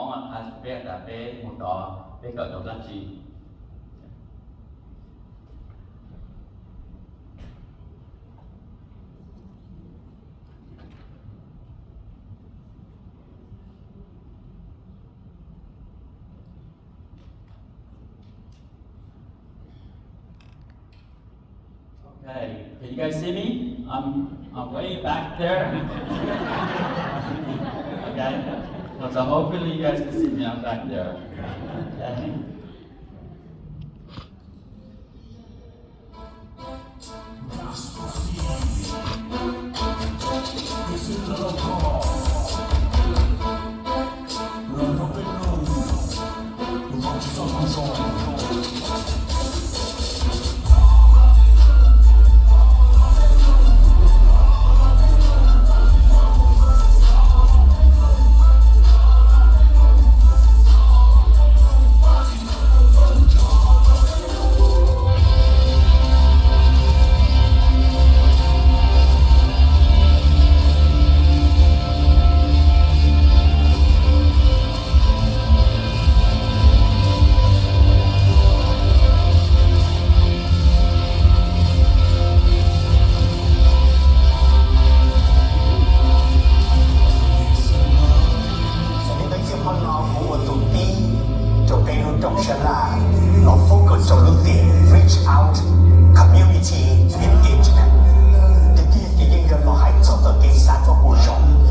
As biết là bé một đó bé cỡ đầu năm chi. Okay, can you guys see me? I'm way back there. Okay, so hopefully you guys can see me. I'm back there. Okay. reach out community engagement. Để kia thì những người mà hãy cho tờ kỳ sản và bùi rộng.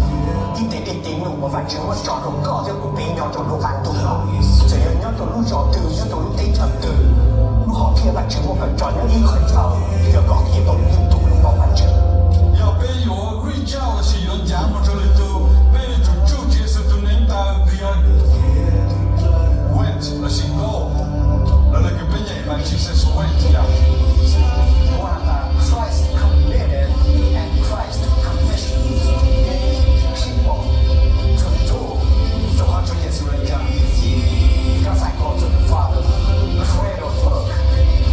Khi để đến tiếng nụ mà vạn chứng mà trò rộng có cho cụ bé nhau cho lúc vạn tụ nó. Giờ nhau cho lúc rõ từ, nhau cho lúc tên thật từ. Lúc họ kia vạn chứng mà phải trò nhau ý khởi thảo. Giờ có kia tổng liên tục lúc vào vạn chứng.要被我reach out的是人家嘛这里头，被主注解释都能打个呀。went 了行动，了那个本业嘛其实是问题啊。One Christ committed and Christ commissioned people to do the 100 years later. Because I go to the Father, greater work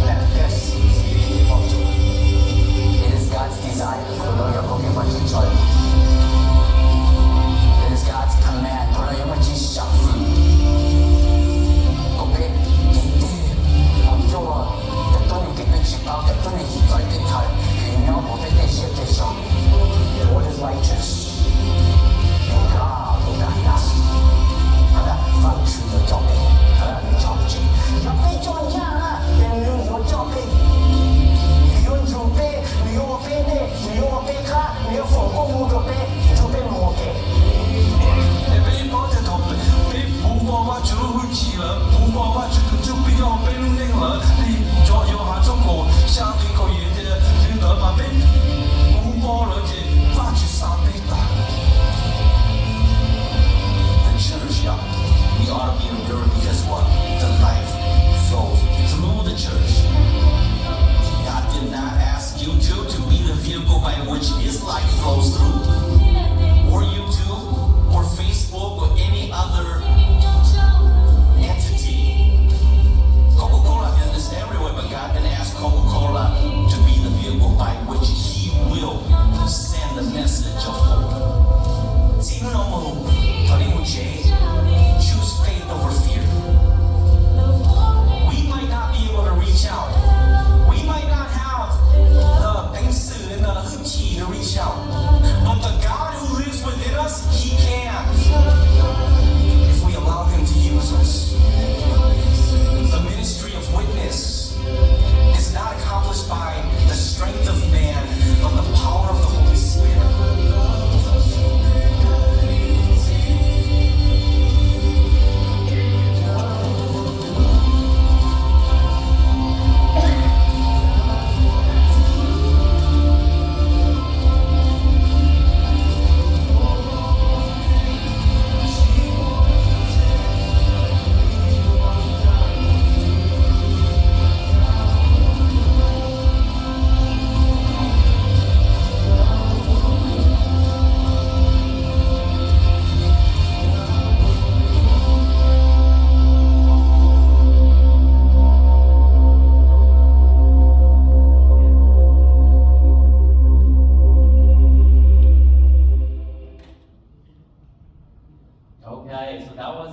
than this people do. It is God's desire for the Yokogi Church. It is God's command for the Yokogi Church.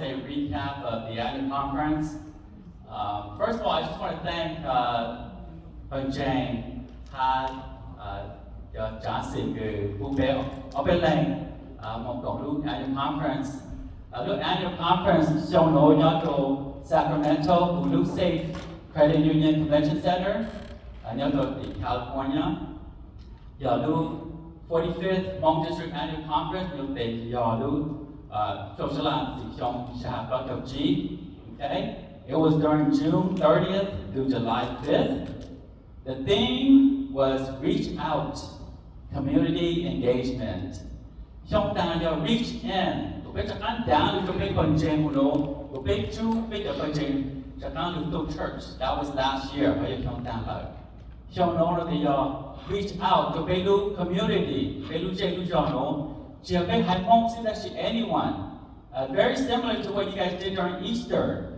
say a recap of the annual conference. First of all, I just want to thank Jane had John Sig who opened Hmong Alliance annual conference. Look, annual conference shown on Sacramento, Blue Safe Credit Union Convention Center, in California. Yalu 45th Hmong District Annual Conference, Yalu tshab. Okay, it was during June 30th through July 5th. The theme was reach out, community engagement. Reach in. Down to big church. That was last year. Reach out to Belu community. Anyone. Very similar to what you guys did during Easter.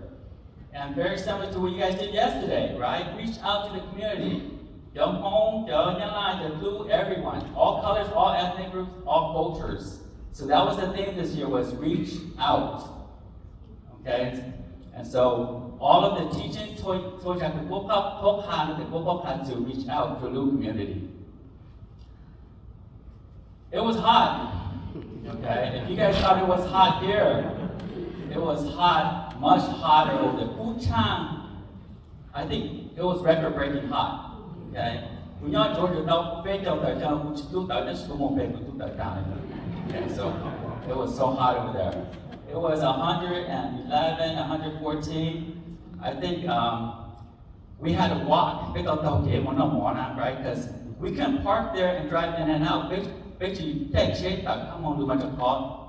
And very similar to what you guys did yesterday, right? Reach out to the community. Young Hmong, young Line, the blue, everyone. All colors, all ethnic groups, all cultures. So that was the theme this year, was reach out. Okay? And so all of the teachings to reach out to the community. It was hot. Okay? If you guys thought it was hot here, it was hot, much hotter over the Puchang. I think it was record-breaking hot. Okay? Okay, so it was so hot over there. It was 111, 114. I think we had to walk, right? Because we couldn't park there and drive in and out.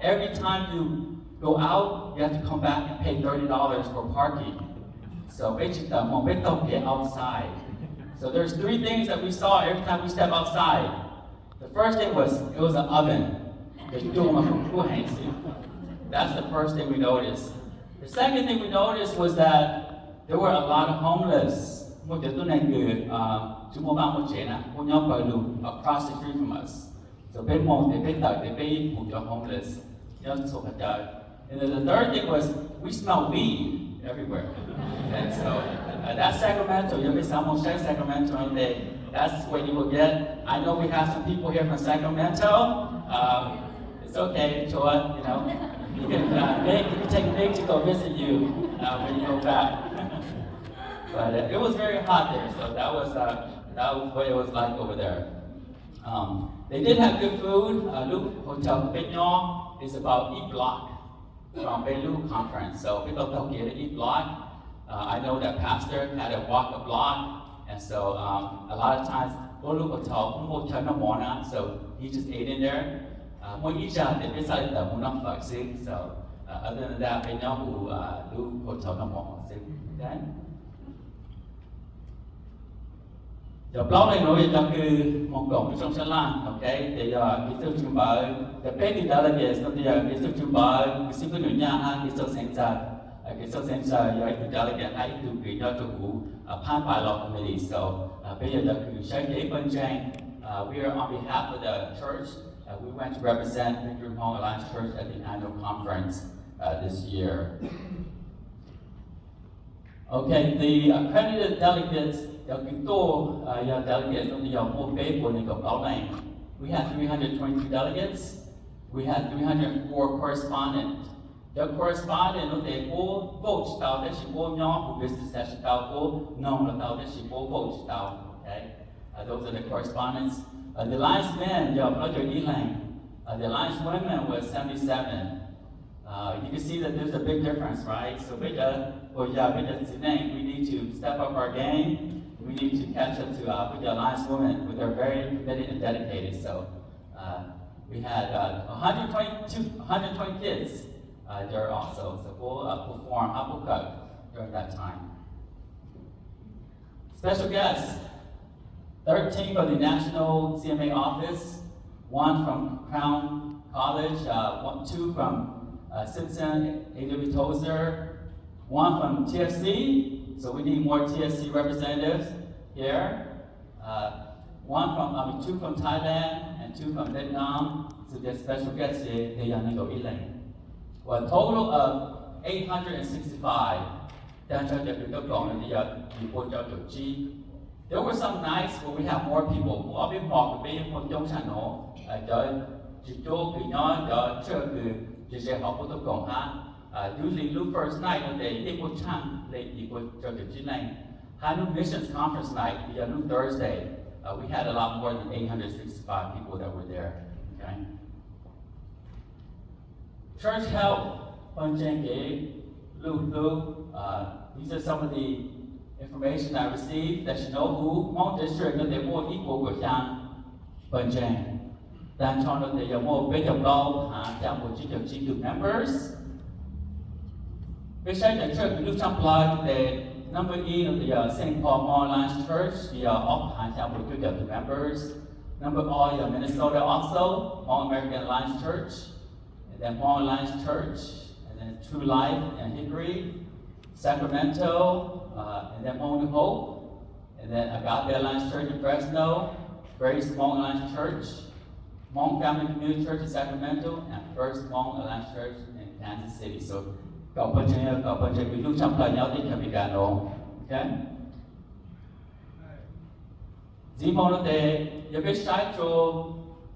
Every time you go out, you have to come back and pay $30 for parking. So outside. So there's three things that we saw every time we step outside. The first thing was, it was an oven. That's the first thing we noticed. The second thing we noticed was that there were a lot of homeless across the street from us. So they homeless. And then the third thing was, we smelled weed everywhere. And so that's Sacramento. You'll be Sacramento, that's what you will get. I know we have some people here from Sacramento. It's okay, Choa, you can take Big to go visit you when you go back. But it was very hot there, so that was what it was like over there. They did have good food. Luke Hotel Pignon is about E Block from Belu Conference. So people don't get to E Block. I know that pastor had to walk a block, and so a lot of times, so he just ate in there. So other than that, I know who hotel number. Okay? The blog nói là cứ một cộng trong sân lan, okay? Thì cái sự chuẩn bị, the petty delegates, nó thì cái sự chuẩn bị, cái sự cái nhà hàng, cái sự sáng giờ, cái delegate hay từ cái cho chủ pan by law committee. So bây giờ là cứ sáng chế bên trên, we are on behalf of the church. We went to represent the Hmong Alliance Church at the annual conference this year. Okay, the accredited delegates, we had 323 delegates. We had 304 correspondents. The correspondent votes business okay? Those are the correspondents. The Alliance men, the Alliance women was 77. You can see that there's a big difference, right? So we need to step up our game. We need to catch up to the Alliance women, but they're very committed and dedicated. So we had 120 kids there also. So we'll perform Apukak during that time. Special guests. 13 from the National CMA office, 1 from Crown College, 2 from Simpson, A.W. Tozer, 1 from TFC, so we need more TFC representatives here, 2 from Thailand, and 2 from Vietnam, so they're special guests here, they are Well, a total of 865. There were some nights where we have more people. Usually, Luke first night, Hanu Missions Conference night, Luke Thursday, we had a lot more than 865 people that were there. Okay. Church help, these are some of the information I received that you know who Hmong district they more equal with Yang Bunjang. Dan Chon they are more big of law, Yang members. Beside the church, we look at the number 8 of the St. Paul Hmong Alliance Church, we are all the members. Number all Minnesota also, Hmong American Alliance Church, and then Hmong Alliance Church, and then True Life and Hickory, Sacramento, and then Hmong Hope, and then Agape Alliance Church in Fresno, Grace Hmong Alliance Church, Hmong Family Community Church in Sacramento, and First Hmong Alliance Church in Kansas City. So, we look okay? Zimon de Yabishaicho,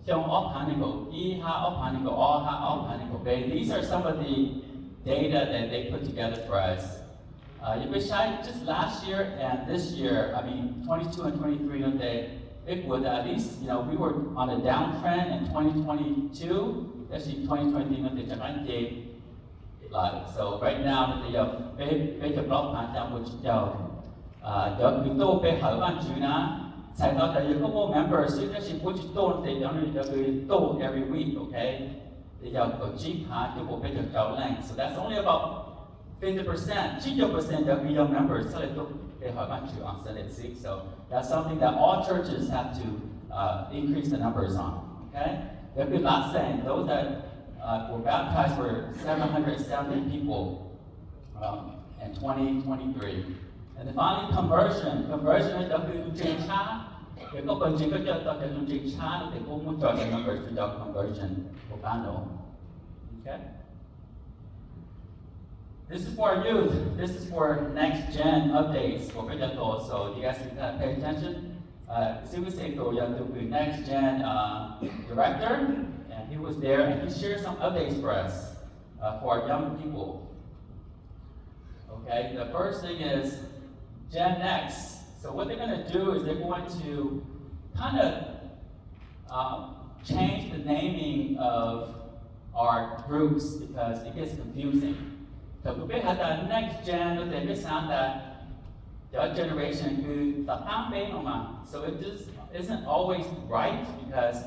Hyung Opanico, Iha Opanico, Oha Opanico Bay. These are some of the data that they put together for us. Yabishai, just last year and this year, 22 and 23, it would at least, we were on a downtrend in 2022, actually 2023, so right now, the block members, actually put they every week, okay? So that's only about 50%. 50% of young members on Sunday 6. So that's something that all churches have to increase the numbers on, okay? There'll be lots saying those that were baptized were 770 people in 2023. And then finally, conversion. Conversion is the numbers to conversion. Okay? This is for our youth. This is for next gen updates for Pidato. So you guys can kind of pay attention. The next gen director. He was there and he shared some updates for us, for our young people. Okay, the first thing is Gen Next. So what they're going to do is they're going to kind of change the naming of our groups because it gets confusing. So we had the next gen, they sound that the generation so it just isn't always right because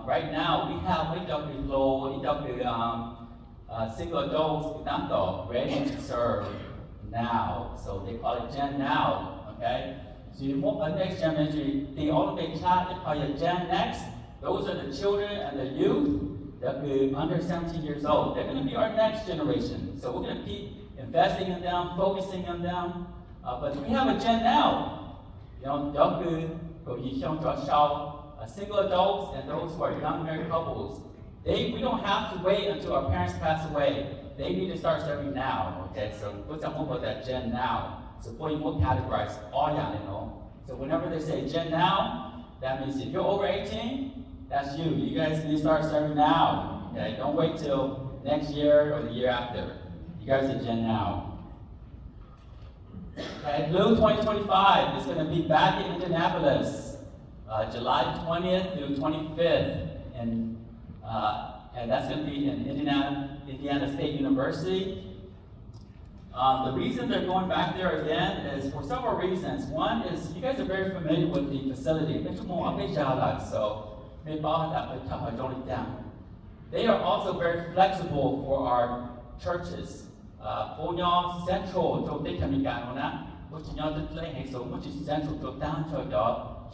right now, we have single adults ready to serve now. So they call it Gen Now, okay? So you move the next generation, the only child, they call it Gen Next. Those are the children and the youth that are under 17 years old. They're going to be our next generation. So we're going to keep investing in them, focusing on them. But we have a Gen Now. Single adults and those who are young married couples, we don't have to wait until our parents pass away. They need to start serving now. Okay, so what's the hope of that Gen Now? So for you will categorize all. So whenever they say Gen Now, that means if you're over 18, that's you. You guys need to start serving now. Okay, don't wait till next year or the year after. You guys are Gen Now. Okay, Blue 2025 is going to be back in Indianapolis. July 20th through 25th, and that's going to be in Indiana State University. The reason they're going back there again is for several reasons. One is you guys are very familiar with the facility. They are also very flexible for our churches. Central, which is central to down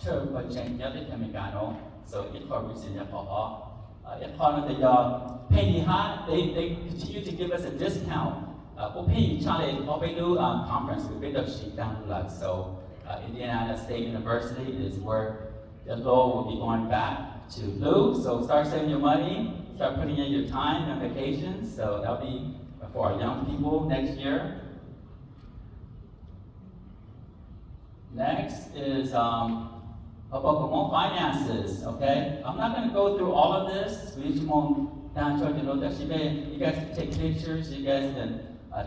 church for change so it for reason they continue to give us a discount. Conference so Indiana State University is where the law will be going back to Blue. So start saving your money, start putting in your time and vacations. So that'll be for our young people next year. Next is about more finances, okay? I'm not going to go through all of this. We just want down church to know that you guys can take pictures, you guys can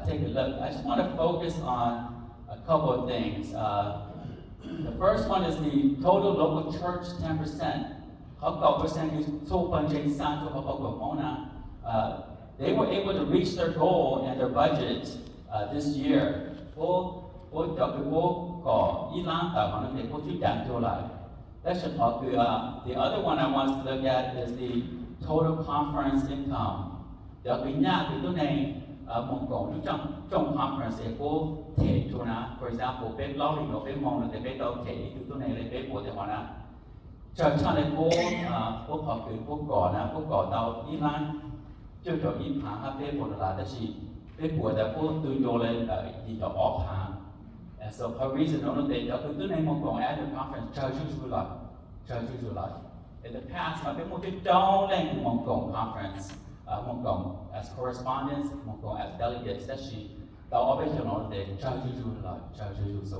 take a look. I just want to focus on a couple of things. The first one is the total local church 10%. They were able to reach their goal and their budget this year. The other one I want to look at is the total conference income. Conference for example, big lobby no big mong the big okay to ne le big for the one. Church on the board, book tao Ilan, Church of Ipa, pay for the latter sheet, big for the board to your in the off hand. And so, her reason only they could do name of at the conference, church usually. In the past, I've been moving down length Mongkong conference, Mongkong as correspondents, Mongkong as delegates, that she. So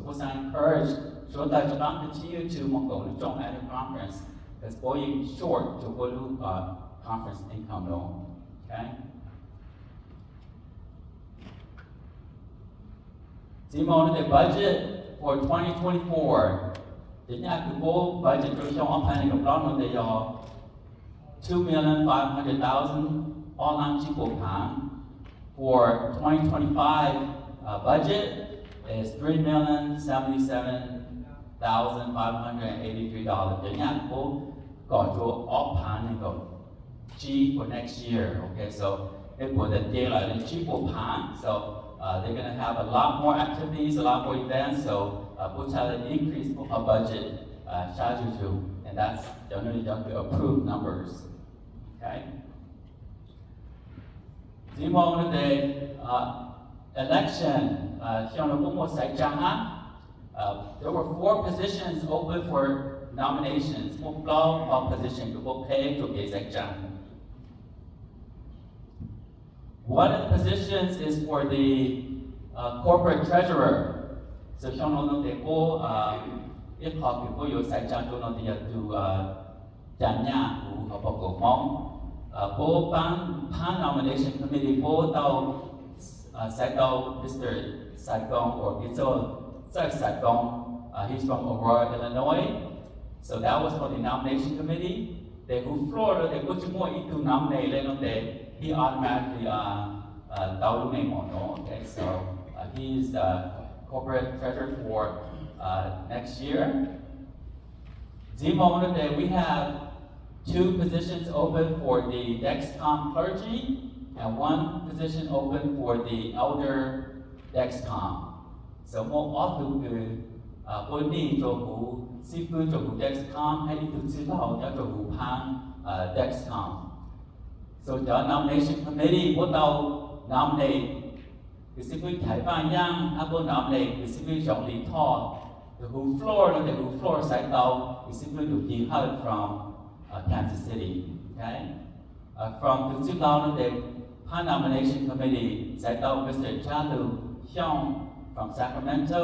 what I encourage, so that you don't continue to Mongkong to at the conference, because going short to go to conference income loan. Okay? Simone, the budget for 2024. The Yakubo budget to show on planning of London, they are 2,500,000 all on Chico Pan. For 2025 budget is $3,077,583. The Yakubo got to all pan and go G for next year. Okay, so it was a deal like the Chico Pan. So they're going to have a lot more activities, a lot more events, so we'll try to increase our budget, and that's generally the approved numbers. Okay? Zimo the election, there were 4 positions open for nominations. One of the positions is for the corporate treasurer. So, if people you say Bo Pan nomination committee, Bo Mr. Saigong or Gizzo Saigong, he's from Aurora, Illinois. So that was for the nomination committee. They who Florida, they put you more into nominate, he automatically okay, so he's corporate treasurer for next year. Zimo, we have 2 positions open for the Dexcom clergy and 1 position open for the elder Dexcom. So more often, Boni Jogu, Sifu Jogu Dexcom, hay to Silo, Jogu Pan Dexcom. So the nomination committee will now nominate the Sifu Taiwan Yang, will nominate the Sifu Zhong Li Tao, the who floor side now, the Sifu to be heard from Kansas City. Okay? From the 2000, Pan nomination committee, Mr. Chalu Hyung from Sacramento,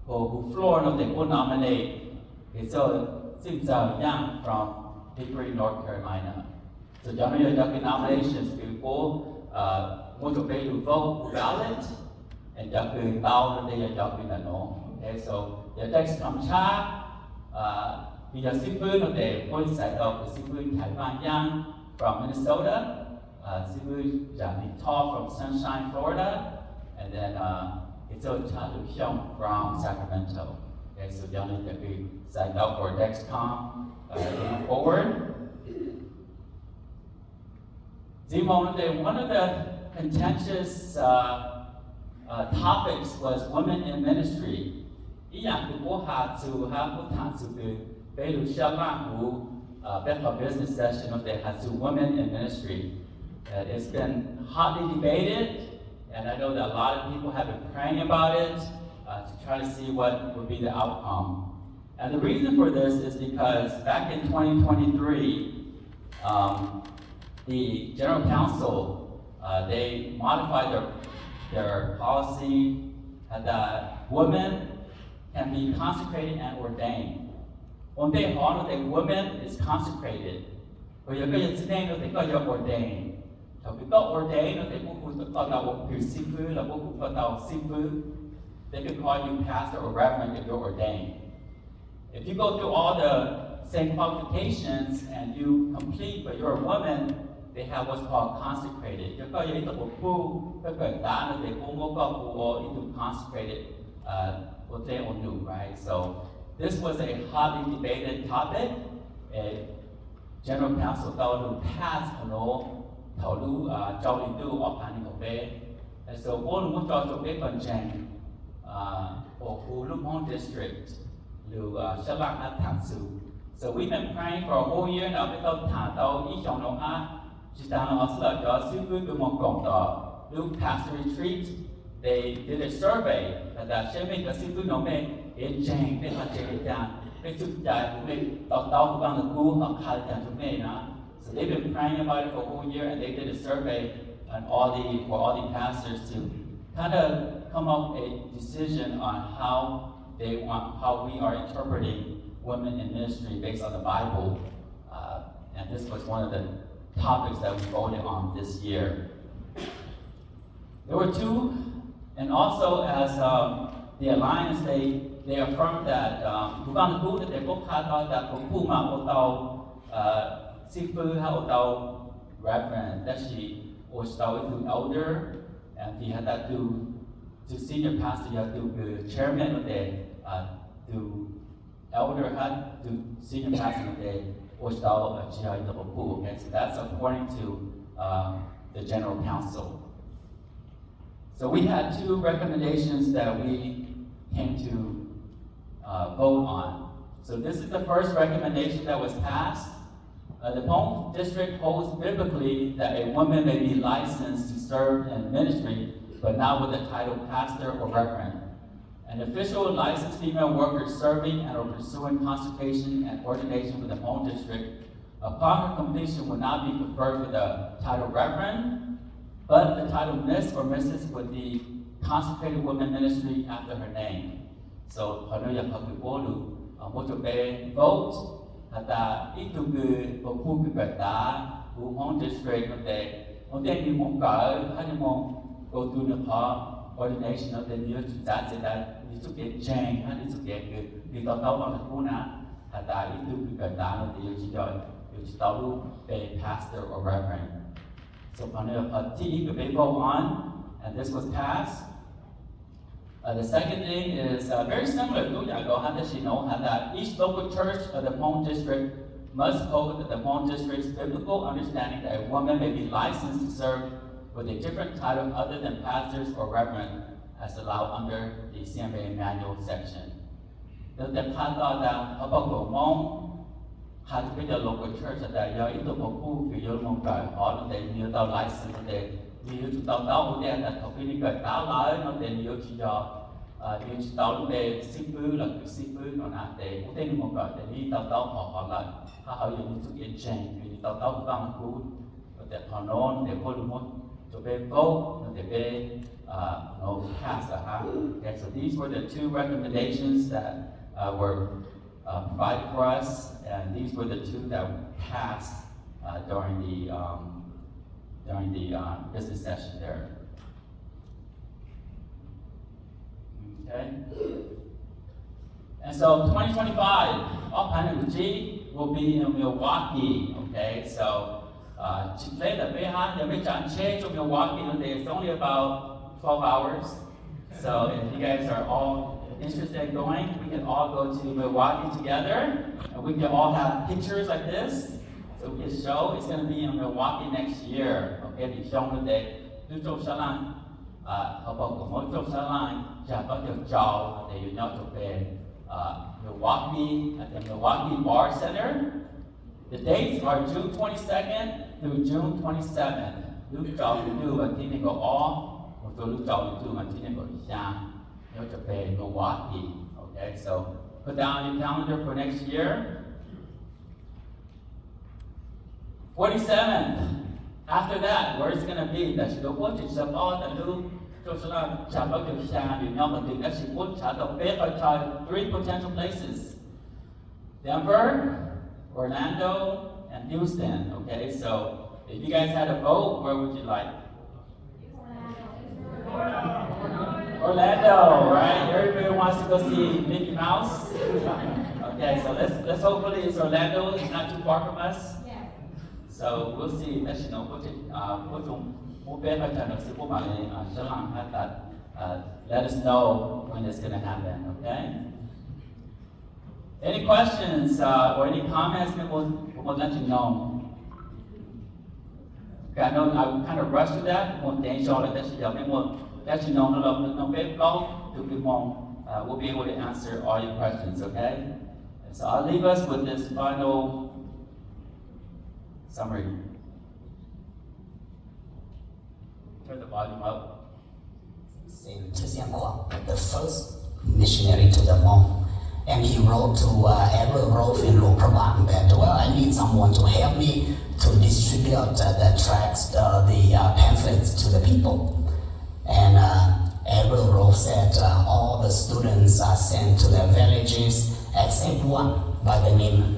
who Florida, they will nominate Xing Yang from Hickory, North Carolina. So, generally, the nominations people want to pay to vote ballot, and they okay, so the text comes because Sifu, they point side of the Sifu Taiwan Yang from Minnesota, Sifu Jani Tall from Sunshine, Florida, and then it's a Chalu Hyung from Sacramento. Okay, so generally that we signed up for Dexcom going forward. Zimo, one of the contentious topics was women in ministry. Business session of the Hatsu Women in Ministry. It's been hotly debated, and I know that a lot of people have been praying about it to try to see what would be the outcome. And the reason for this is because back in 2023, the General Counsel they modified their policy that women can be consecrated and ordained. One day, all of the women is consecrated. Bây giờ cái gì thế nó thì có giờ ordained. Thì cái có ordained nó thì cũng có tàu biểu sư phụ là cũng có tàu sư phụ. They can call you pastor or reverend if you're ordained. If you go through all the same qualifications and you complete, but you're a woman, they have what's called consecrated. You're called into a pool, they into consecrated, right? So this was a hotly debated topic. A General Council thought to pass and so one muốn cho cái phần trình của khu Hmong district lưu sablaj thẳng sự. So we've been praying for a whole year now. Biết đâu thả tàu ý trong nó chỉ ta nó sẽ là cho sư phụ của một cộng tờ lưu pastor retreat. They did a survey that sẽ make a sư phụ nó mình in trình để mà chế ra cái sự giải của mình tàu của bạn là cú hoặc khai ra chúng mình đó. So they've been praying about it for a whole year, and they did a survey and for all the pastors to kind of come up a decision on how we are interpreting women in ministry based on the Bible. And this was one of the topics that we voted on this year. There were two, and also as the Alliance, they affirmed that that they both had that reverend, that she was started to elder, and he had that to senior pastor, you have to chairman of the to elder had to senior pastor of the was okay, so that's according to the general council. So we had two recommendations that we came to vote on. So this is the first recommendation that was passed. The Hmong district holds biblically that a woman may be licensed to serve in ministry, but not with the title pastor or reverend. An official licensed female worker serving and or pursuing consecration and ordination with the Hmong district, upon her completion would not be preferred with the title reverend, but the title Miss or Mrs. with the consecrated women ministry after her name. So, vote. Hata itu ke pokok kita Hmong district nanti ni mau hanya mau go to the ordination nanti dia sudah di suket jeng di suket di tahu orang kuna hata itu ke kita nanti dia tahu be pastor or reverend. So pada hati ke vote on, and this was passed. The second thing is very similar to that each local church of the Hmong district must hold the Hmong district's biblical understanding that a woman may be licensed to serve with a different title other than pastors or reverend as allowed under the CMA manual section. The Pata that Habako Hmong had to be the local church that you into Moku, you know, all of the new license that you to tao there that Topini got out, not then you to you tao về sư phụ là sư phụ nó nãy để ưu tiên một cái để đi tao họ là họ dùng thực hiện change vì tao cũng đang cố để họ nói để có được một cho về vote để về nó pass ha. Okay, so these were the two recommendations that were provided for us, and these were the two that passed during the business session there. Okay. And so 2025, all Planet G will be in Milwaukee. Okay, so today the Milwaukee, it's only about 12 hours. So if you guys are all interested in going, we can all go to Milwaukee together, and we can all have pictures like this. So we can show it's going to be in Milwaukee next year. Okay, be shown today. Họ bảo của mỗi trong xã line chả có được trò để you know to về Milwaukee at the Milwaukee Bar Center. The dates are June 22nd through June 27th. Lúc trò thì đưa vàoที่นี่ก็อ๋อmột số lúc trò thì đưa vàoที่นี่ก็sang you know to về Milwaukee. Okay, so put down your calendar for next year. 47th, After that, where it's going to be, that she don't want to support the new social chapel to share, you know, but that she would try to pay for 3 potential places. Denver, Orlando, and Houston, okay? So if you guys had a vote, where would you like? Orlando, right? Everybody wants to go see Mickey Mouse. Okay, so let's hopefully it's Orlando. It's not too far from us. So we'll see. Let you know. Let us know when it's going to happen. Okay. Any questions or any comments? We'll let you know. Okay, I know I kind of rushed through that. We'll let you know. We'll be able to answer all your questions. Okay. And so I'll leave us with this final summary. Turn the volume up. Saint Xianguang, the first missionary to the Hmong, and he wrote to Edward Rolfe in Luang Prabang that, well, I need someone to help me to distribute the tracts, the pamphlets to the people. And Edward Rolfe said all the students are sent to their villages except one by the name